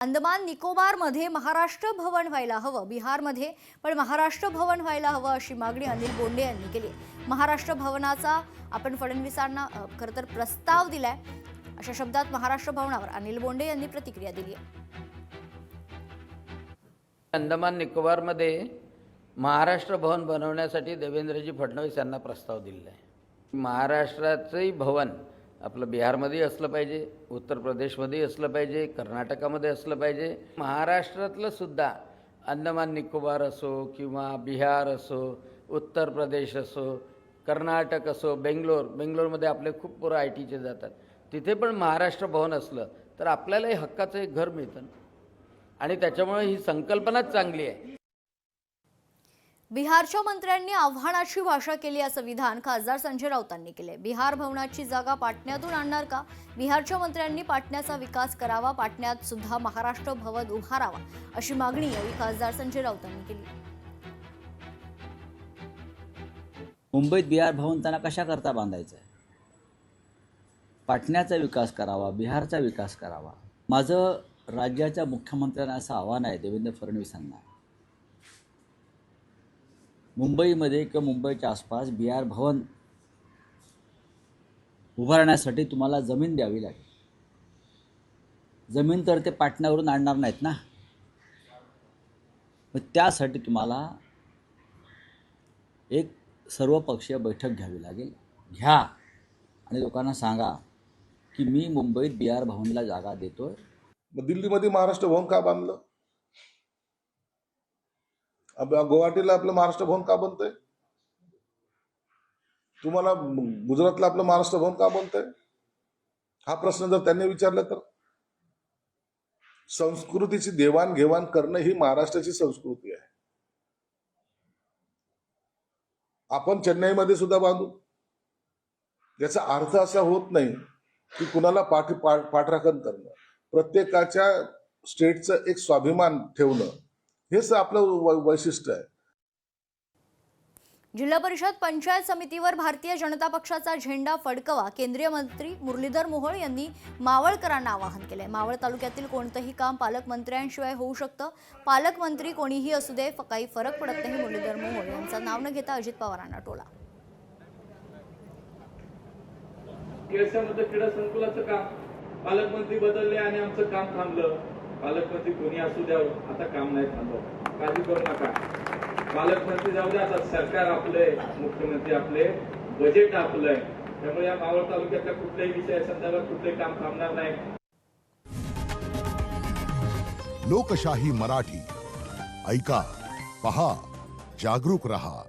अंदमान निकोबारमध्ये महाराष्ट्र भवन व्हायला हवं, बिहारमध्ये पण महाराष्ट्र भवन व्हायला हवं अशी मागणी अनिल बोंडे यांनी केली। महाराष्ट्र भवनाचा आपण फडणवीसांना खरं तर प्रस्ताव दिलाय, अशा शब्दात महाराष्ट्र भवनावर अनिल बोंडे यांनी प्रतिक्रिया दिली आहे। अंदमान निकोबारमध्ये महाराष्ट्र भवन बनवण्यासाठी देवेंद्रजी फडणवीस यांना प्रस्ताव दिलेला आहे। महाराष्ट्राचंही भवन आपलं बिहारमध्ये असलं पाहिजे, उत्तर प्रदेशमध्ये असलं पाहिजे, कर्नाटकामध्ये असलं पाहिजे। महाराष्ट्रातलं सुद्धा अंदमान निकोबार असो किंवा बिहार असो, उत्तर प्रदेश असो, कर्नाटक असो, बेंगलोरमध्ये आपले खूप पोरं ITचे जातात, तिथे पण महाराष्ट्र भवन असलं तर आपल्यालाही हक्काचं एक घर मिळतं आणि त्याच्यामुळे ही संकल्पनाच चांगली आहे। बिहारच्या मंत्र्यांनी आव्हानाची भाषा केली असं विधान खासदार संजय राऊतांनी केले। बिहार भवनाची जागा पाटण्यातून आणणार का? बिहारच्या मंत्र्यांनी पाटण्याचा विकास करावा, पाटण्यात सुद्धा महाराष्ट्र भवन उभारावा अशी मागणी यावेळी खासदार संजय राऊतांनी केली। मुंबईत बिहार भवन त्यांना कशा करता बांधायचं आहे? पाटण्याचा विकास करावा, बिहारचा विकास करावा। माझं राज्याच्या मुख्यमंत्र्यांना असं आव्हान आहे देवेंद्र फडणवीसांना, मुंबईमध्ये किंवा मुंबईच्या आसपास बिहार भवन उभारण्यासाठी तुम्हाला जमीन द्यावी लागेल। जमीन तर ते पाटण्यावरून आणणार नाहीत ना, मग त्यासाठी तुम्हाला एक सर्वपक्षीय बैठक घ्यावी लागेल। घ्या आणि लोकांना सांगा की मी मुंबईत बिहार भवनला जागा देतोय। दिल्लीमध्ये महाराष्ट्र भवन का बांधलं? गुवाहाटीला आपलं महाराष्ट्र भवन का बनतंय? तुम्हाला गुजरातला आपलं महाराष्ट्र भवन का बनतंय? हा प्रश्न जर त्यांनी विचारला तर संस्कृतीची देवाणघेवाण करणं ही महाराष्ट्राची संस्कृती आहे। आपण चेन्नईमध्ये सुद्धा बांधू, याचा अर्थ असा होत नाही की कुणाला पाठराखण करणं। प्रत्येकाच्या स्टेटचं एक स्वाभिमान ठेवणं हेच आपलं वैशिष्ट्य आहे। जिल्हा परिषद पंचायत समितीवर भारतीय जनता पक्षाचा झेंडा फडकवा, केंद्रीय मंत्री मुरलीधर मोहोळ यांनी मावळकरांना आवाहन केले। मावळ तालुक्यातील कोणतेही काम पालकमंत्र्यांशिवाय होऊ शकतं, पालकमंत्री कोणीही असू दे, काही फरक पडत नाही। मुरलीधर मोहोळ यांचं नाव न घेता अजित पवारांना टोला। क्रीडा संकुलाचं काम पालकमंत्री बदलले आणि आमचं काम थांबलं। पालकमंत्री कोणी असू द्या, आता काम नाही थांबलं, काळजी करू नका। पालकमंत्री जाऊ द्या, आता सरकार आपलंय, मुख्यमंत्री आपले, बजेट आपलंय, त्यामुळे या मावळ तालुक्यातल्या कुठल्याही विषयासंदर्भात कुठलंही काम थांबणार नाही। लोकशाही मराठी ऐका, पहा, जागरूक रहा।